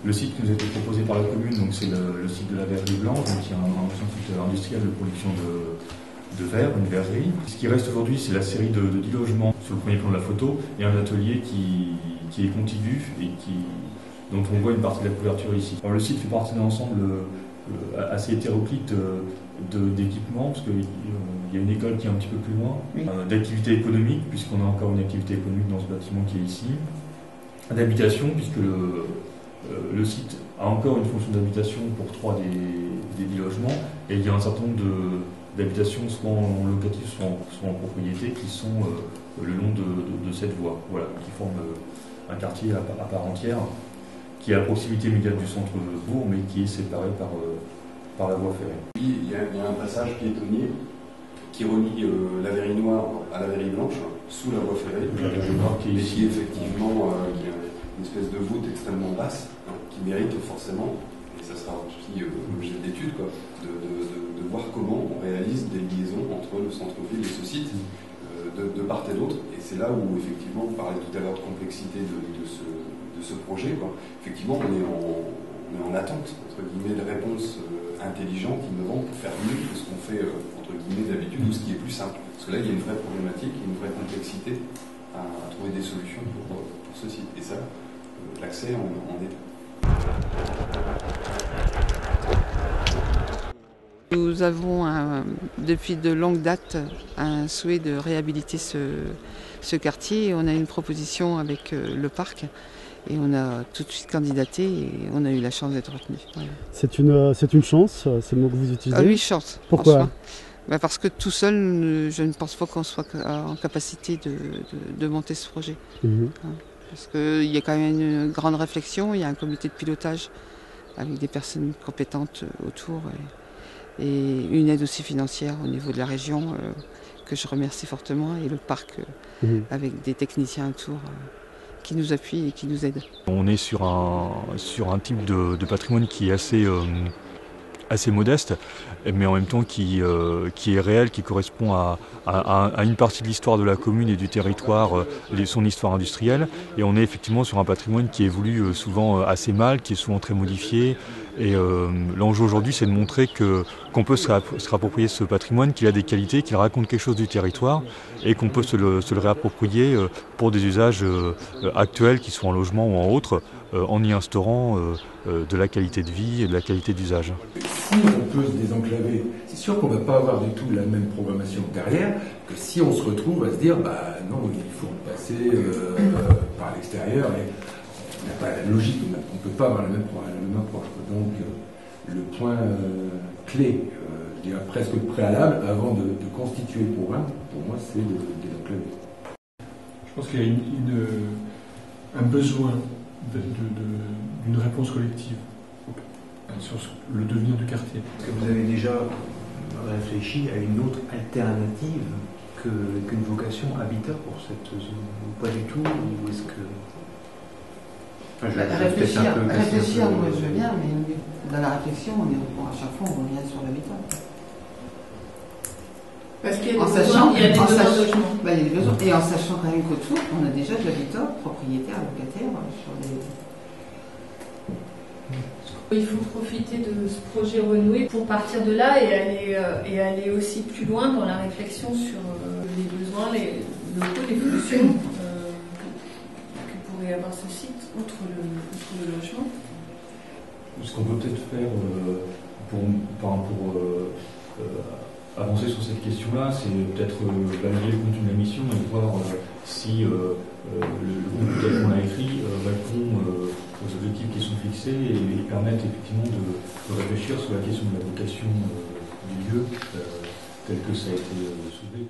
Le site qui nous a été proposé par la commune, donc c'est le site de la verrerie Blanche, donc qui est un site industriel de production de verre, une verrerie. Ce qui reste aujourd'hui, c'est la série de 10 logements sur le premier plan de la photo et un atelier qui est contigu et dont on voit une partie de la couverture ici. Alors, le site fait partie d'un ensemble assez hétéroclite d'équipements, parce qu'il y a une école qui est un petit peu plus loin, oui. D'activité économique, puisqu'on a encore une activité économique dans ce bâtiment qui est ici, d'habitation, puisque le site a encore une fonction d'habitation pour 3 des 10 logements, et il y a un certain nombre d'habitations, soit en locatif, soit en propriété, qui sont le long de cette voie, voilà, qui forment un quartier à part entière, qui est à proximité immédiate du centre-bourg, mais qui est séparé par la voie ferrée. Il y a un passage piétonnier qui relie la verrerie noire à la verrerie blanche, sous la voie ferrée, qui est effectivement une espèce de voûte extrêmement basse, qui mérite forcément, et ça sera aussi l'objet de l'étude, de voir comment on réalise des liaisons entre le centre-ville et ce site, de part et d'autre. Et c'est là où, effectivement, on parlait tout à l'heure de complexité de ce projet. Effectivement, on est en attente, entre guillemets, de réponses intelligentes, innovantes, pour faire mieux que ce qu'on fait, entre guillemets, d'habitude, ou ce qui est plus simple. Parce que là, il y a une vraie problématique, une vraie complexité à trouver des solutions pour ce site. Et ça, l'accès en est. Nous avons depuis de longue date un souhait de réhabiliter ce quartier et on a une proposition avec le parc et on a tout de suite candidaté et on a eu la chance d'être retenu. Voilà. C'est une chance, c'est le mot que vous utilisez? Ah oui, chance. Pourquoi? Parce que tout seul, je ne pense pas qu'on soit en capacité de monter ce projet. Parce qu'il y a quand même une grande réflexion, il y a un comité de pilotage avec des personnes compétentes autour. Et une aide aussi financière au niveau de la région que je remercie fortement et le parc avec des techniciens autour qui nous appuient et qui nous aident. On est sur un type de patrimoine qui est assez modeste, mais en même temps qui est réel, qui correspond à une partie de l'histoire de la commune et du territoire, son histoire industrielle. Et on est effectivement sur un patrimoine qui évolue souvent assez mal, qui est souvent très modifié. Et l'enjeu aujourd'hui, c'est de montrer qu'on peut se réapproprier ce patrimoine, qu'il a des qualités, qu'il raconte quelque chose du territoire et qu'on peut se le réapproprier pour des usages actuels, qu'ils soient en logement ou en autre, en y instaurant de la qualité de vie et de la qualité d'usage. Si on peut se désenclaver, c'est sûr qu'on ne va pas avoir du tout la même programmation derrière que si on se retrouve à se dire bah non, il faut passer par l'extérieur. Il n'y a pas la logique, on ne peut pas avoir la même approche. Donc le point clé, je dirais presque préalable, avant de constituer le programme, pour moi, c'est de désenclaver. Je pense qu'il y a un besoin d'une réponse collective sur le devenir du quartier. Est-ce que vous avez déjà réfléchi à une autre alternative qu'une vocation habitat pour cette zone? Ou pas du tout? Ou est-ce que... Réfléchir, moi je veux bien, mais dans la réflexion, à chaque fois on revient sur l'habitat. Parce qu'il y a des besoins, et en sachant quand même qu'autour, on a déjà de l'habitat propriétaire, locataire sur les... Il faut profiter de ce projet renoué pour partir de là et aller aussi plus loin dans la réflexion sur les besoins, les locaux, les fonctions que pourrait avoir ce site, outre le logement. Ce qu'on peut peut-être faire pour avancer sur cette question-là, c'est peut-être valider le contenu de la mission et voir si le contenu qu'on a écrit répond aux objectifs qui sont fixés et permettent effectivement de réfléchir sur la question de la vocation du lieu tel que ça a été soulevé.